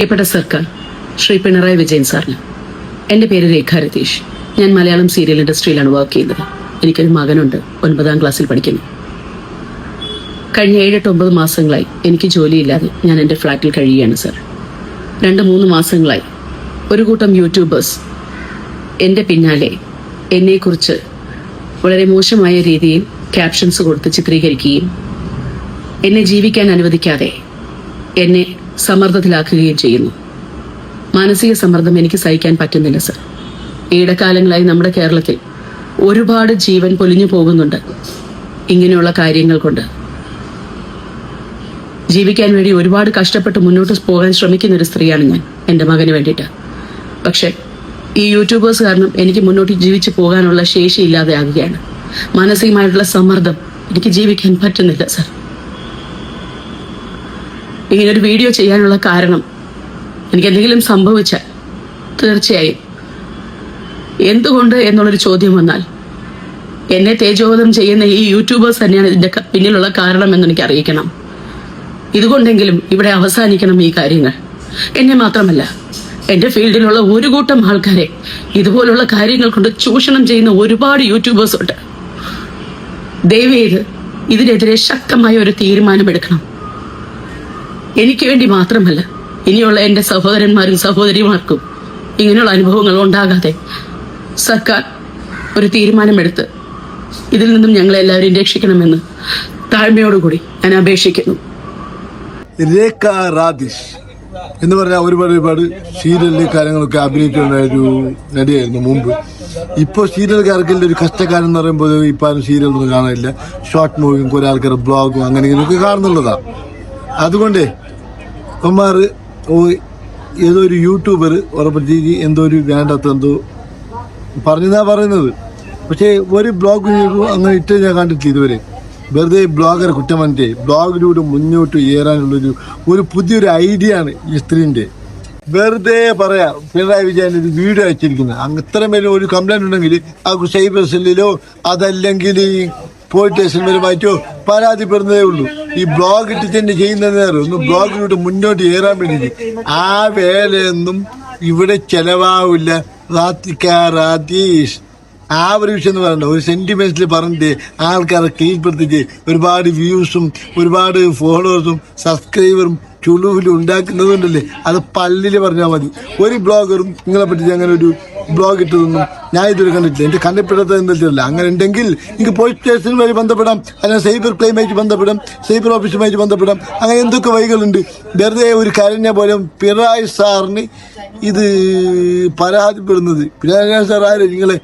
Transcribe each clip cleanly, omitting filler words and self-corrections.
പ്രിയപ്പെട്ട സർക്കാർ ശ്രീ പിണറായി വിജയൻ സാറിന് എൻ്റെ പേര് രേഖ രതീഷ്. ഞാൻ മലയാളം സീരിയൽ ഇൻഡസ്ട്രിയിലാണ് വർക്ക് ചെയ്യുന്നത്. എനിക്കൊരു മകനുണ്ട്, 9ാം ക്ലാസ്സിൽ പഠിക്കുന്നു. കഴിഞ്ഞ 7-9 മാസങ്ങളായി എനിക്ക് ജോലിയില്ലാതെ ഞാൻ എൻ്റെ ഫ്ലാറ്റിൽ കഴിയുകയാണ് സർ. 2-3 മാസങ്ങളായി ഒരു കൂട്ടം യൂട്യൂബേഴ്സ് എൻ്റെ പിന്നാലെ എന്നെക്കുറിച്ച് വളരെ മോശമായ രീതിയിൽ ക്യാപ്ഷൻസ് കൊടുത്ത് ചിത്രീകരിക്കുകയും എന്നെ ജീവിക്കാൻ അനുവദിക്കാതെ എന്നെ സമ്മർദ്ദത്തിലാക്കുകയും ചെയ്യുന്നു. മാനസിക സമ്മർദ്ദം എനിക്ക് സഹിക്കാൻ പറ്റുന്നില്ല സർ. ഈയിടക്കാലങ്ങളായി നമ്മുടെ കേരളത്തിൽ ഒരുപാട് ജീവൻ പൊലിഞ്ഞു പോകുന്നുണ്ട് ഇങ്ങനെയുള്ള കാര്യങ്ങൾ കൊണ്ട്. ജീവിക്കാൻ വേണ്ടി ഒരുപാട് കഷ്ടപ്പെട്ട് മുന്നോട്ട് പോകാൻ ശ്രമിക്കുന്ന ഒരു സ്ത്രീയാണ് ഞാൻ എൻ്റെ മകന് വേണ്ടിയിട്ട്. പക്ഷെ ഈ യൂട്യൂബേഴ്സ് കാരണം എനിക്ക് മുന്നോട്ട് ജീവിച്ചു പോകാനുള്ള ശേഷി ഇല്ലാതെ ആകുകയാണ്. മാനസികമായിട്ടുള്ള സമ്മർദ്ദം, എനിക്ക് ജീവിക്കാൻ പറ്റുന്നില്ല സർ. ഇങ്ങനൊരു വീഡിയോ ചെയ്യാനുള്ള കാരണം, എനിക്ക് എന്തെങ്കിലും സംഭവിച്ചാൽ തീർച്ചയായും എന്തുകൊണ്ട് എന്നുള്ളൊരു ചോദ്യം വന്നാൽ എന്നെ തേജോവധം ചെയ്യുന്ന ഈ യൂട്യൂബേഴ്സ് തന്നെയാണ് ഇതിന്റെ പിന്നിലുള്ള കാരണം എന്ന് എനിക്ക് അറിയിക്കണം. ഇതുകൊണ്ടെങ്കിലും ഇവിടെ അവസാനിക്കണം ഈ കാര്യങ്ങൾ. എന്നെ മാത്രമല്ല, എന്റെ ഫീൽഡിലുള്ള ഒരു കൂട്ടം ആൾക്കാരെ ഇതുപോലുള്ള കാര്യങ്ങൾ കൊണ്ട് ചൂഷണം ചെയ്യുന്ന ഒരുപാട് യൂട്യൂബേഴ്സ് ഉണ്ട്. ദയവേത് ഇതിനെതിരെ ശക്തമായ ഒരു തീരുമാനമെടുക്കണം. എനിക്ക് വേണ്ടി മാത്രമല്ല, ഇനിയുള്ള എൻ്റെ സഹോദരന്മാരും സഹോദരിമാർക്കും ഇങ്ങനെയുള്ള അനുഭവങ്ങൾ ഉണ്ടാകാതെ സർക്കാർ ഒരു തീരുമാനമെടുത്ത് ഇതിൽ നിന്നും ഞങ്ങളെല്ലാവരും രക്ഷിക്കണമെന്ന് താഴ്മയോടുകൂടി ഞാൻ അപേക്ഷിക്കുന്നു. രേഖ രതീഷ് എന്ന് പറഞ്ഞാൽ ഒരുപാട് സീരിയലിലെ കാര്യങ്ങളൊക്കെ അഭിനയിക്കുന്ന ഒരു നടിയായിരുന്നു മുമ്പ്. ഇപ്പോൾ സീരിയൽക്കാർക്കെല്ലാം ഒരു കഷ്ടക്കാരൻ എന്ന് പറയുമ്പോൾ ഇപ്പം ആരും സീരിയലൊന്നും കാണാനില്ല. ഷോർട്ട് മൂവിയും കുറെ ആൾക്കാർ ബ്ലോഗും അങ്ങനെ ഇങ്ങനെയൊക്കെ കാണുന്നുള്ളതാണ്. അതുകൊണ്ട് കുമാർ ഏതോ ഒരു യൂട്യൂബർ ഉറപ്പിച്ച് എന്തോ ഒരു വേണ്ടാത്ത എന്തോ പറഞ്ഞതാ പറയുന്നത്. പക്ഷേ ഒരു ബ്ലോഗ് അങ്ങനെ ഇട്ട് ഞാൻ കണ്ടിട്ടില്ല ഇതുവരെ. വെറുതെ ബ്ലോഗറെ കുറ്റം പറഞ്ഞിട്ടേ ബ്ലോഗിലൂടെ മുന്നോട്ട് ഉയരാനുള്ളൊരു പുതിയൊരു ഐഡിയ ആണ് ഈ സ്ത്രീൻ്റെ. വെറുതെ പറയാം പിണറായി വിജയൻ ഒരു വീഡിയോ അയച്ചിരിക്കുന്നത്. ഇത്രയും പേര് ഒരു കംപ്ലൈൻറ്റ് ഉണ്ടെങ്കിൽ ആ സൈബർ സെല്ലിലോ അതല്ലെങ്കിൽ പോലീസ് സ്റ്റേഷൻ വരുമായിട്ടോ പരാതിപ്പെടുന്നതേ ഉള്ളൂ. ഈ ബ്ലോഗ് ഇട്ട് തന്നെ ചെയ്യുന്നതേ ഒന്ന് ബ്ലോഗിലൂടെ മുന്നോട്ട് ഏറാൻ വേണ്ടി ആ വേലയൊന്നും ഇവിടെ ചെലവാവില്ല. രാതീഷ് ആ ഒരു വിഷയം എന്ന് പറയണ്ട, ഒരു സെന്റിമെന്റ്സിൽ പറഞ്ഞിട്ട് ആൾക്കാരെ കീഴ്പ്പെടുത്തിട്ട് ഒരുപാട് വ്യൂസും ഒരുപാട് ഫോളോവേഴ്സും സബ്സ്ക്രൈബറും ചുളുവിലും ഉണ്ടാക്കുന്നതുകൊണ്ടല്ലേ, അത് പള്ളിയിൽ പറഞ്ഞാൽ മതി. ഒരു ബ്ലോഗറും നിങ്ങളെ പറ്റി അങ്ങനെ ഒരു ബ്ലോഗ് ഇട്ടതൊന്നും ഞാൻ ഇതുവരെ കണ്ടിട്ടില്ല. എൻ്റെ കണ്ടിപ്പെടാത്തത് എന്താ അങ്ങനെ ഉണ്ടെങ്കിൽ എനിക്ക് പോലീസ് സ്റ്റേഷനുമായി ബന്ധപ്പെടാം, അല്ലെങ്കിൽ സൈബർ ക്ലെയിമായിട്ട് ബന്ധപ്പെടാം, സൈബർ ഓഫീസുമായിട്ട് ബന്ധപ്പെടാം. അങ്ങനെ എന്തൊക്കെ വഴികളുണ്ട്. വെറുതെ ഒരു കരഞ്ഞ പോലെ പിണറായി സാറിന് ഇത് പരാതിപ്പെടുന്നത്. പിണറായി സാർ ആരും നിങ്ങളെ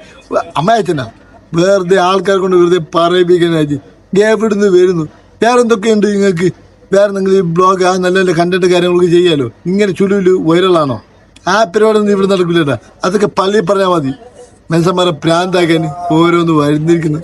അമ്മയച്ചനാ വെറുതെ ആൾക്കാരെ കൊണ്ട് വെറുതെ പറയിപ്പിക്കാനായിട്ട് എവിടുന്ന് വരുന്നു. വേറെ എന്തൊക്കെയുണ്ട് നിങ്ങൾക്ക്? വേറെ എന്തെങ്കിലും ബ്ലോഗ് ആ നല്ല നല്ല കണ്ടിട്ട് കാര്യങ്ങളൊക്കെ ചെയ്യാലോ. ഇങ്ങനെ ചുലുവിൽ വൈറലാണോ? ആ പരിപാടിയൊന്നും ഇവിടെ നടക്കില്ലട്ടാ. അതൊക്കെ പള്ളിയിൽ പറഞ്ഞാൽ മതി. മനുഷ്യന്മാരെ പ്രാന്താക്കാൻ ഓരോന്ന് വരുന്നിരിക്കുന്നു.